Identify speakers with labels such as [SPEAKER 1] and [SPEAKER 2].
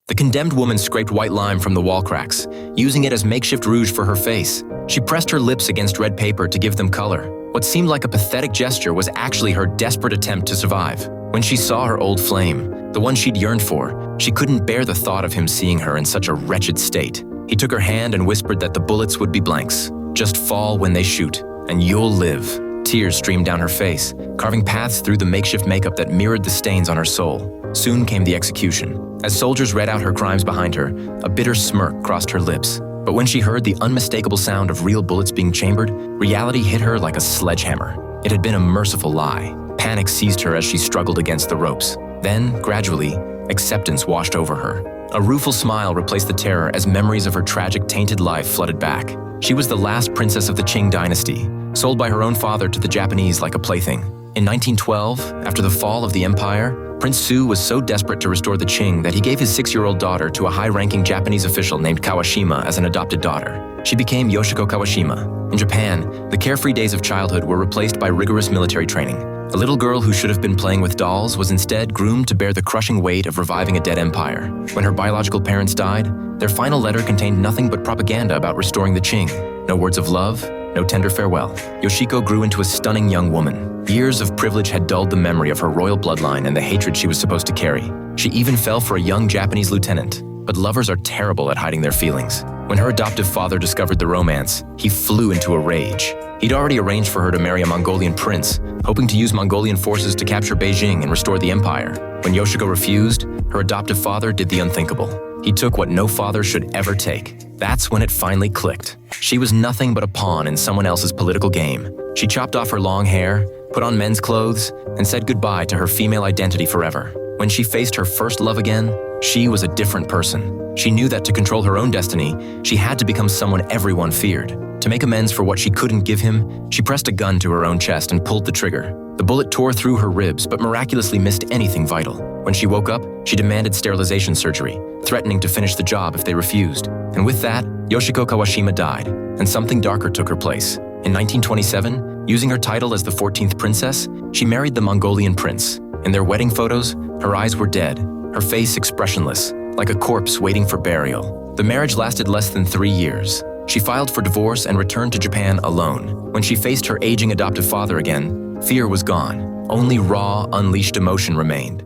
[SPEAKER 1] The condemned woman scraped white lime from the wall cracks, using it as makeshift rouge for her face. She pressed her lips against red paper to give them color. What seemed like a pathetic gesture was actually her desperate attempt to survive. When she saw her old flame, the one she'd yearned for, she couldn't bear the thought of him seeing her in such a wretched state. He took her hand and whispered that the bullets would be blanks. Just fall when they shoot, and you'll live. Tears streamed down her face, carving paths through the makeshift makeup that mirrored the stains on her soul. Soon came the execution. As soldiers read out her crimes behind her, a bitter smirk crossed her lips. But when she heard the unmistakable sound of real bullets being chambered, reality hit her like a sledgehammer. It had been a merciful lie. Panic seized her as she struggled against the ropes. Then, gradually, acceptance washed over her. A rueful smile replaced the terror as memories of her tragic, tainted life flooded back. She was the last princess of the Qing dynasty, sold by her own father to the Japanese like a plaything. In 1912, after the fall of the empire, Prince Su was so desperate to restore the Qing that he gave his 6-year-old daughter to a high-ranking Japanese official named Kawashima as an adopted daughter. She became Yoshiko Kawashima. In Japan, the carefree days of childhood were replaced by rigorous military training. A little girl who should have been playing with dolls was instead groomed to bear the crushing weight of reviving a dead empire. When her biological parents died, their final letter contained nothing but propaganda about restoring the Qing. No words of love, no tender farewell. Yoshiko grew into a stunning young woman. Years of privilege had dulled the memory of her royal bloodline and the hatred she was supposed to carry. She even fell for a young Japanese lieutenant. But lovers are terrible at hiding their feelings. When her adoptive father discovered the romance, he flew into a rage. He'd already arranged for her to marry a Mongolian prince, hoping to use Mongolian forces to capture Beijing and restore the empire. When Yoshiko refused, her adoptive father did the unthinkable. He took what no father should ever take. That's when it finally clicked. She was nothing but a pawn in someone else's political game. She chopped off her long hair, put on men's clothes, and said goodbye to her female identity forever. When she faced her first love again, she was a different person. She knew that to control her own destiny, she had to become someone everyone feared. To make amends for what she couldn't give him, she pressed a gun to her own chest and pulled the trigger. The bullet tore through her ribs, but miraculously missed anything vital. When she woke up, she demanded sterilization surgery, threatening to finish the job if they refused. And with that, Yoshiko Kawashima died, and something darker took her place. In 1927, using her title as the 14th princess, she married the Mongolian prince. In their wedding photos, her eyes were dead, her face expressionless, like a corpse waiting for burial. The marriage lasted less than 3 years. She filed for divorce and returned to Japan alone. When she faced her aging adoptive father again, fear was gone. Only raw, unleashed emotion remained.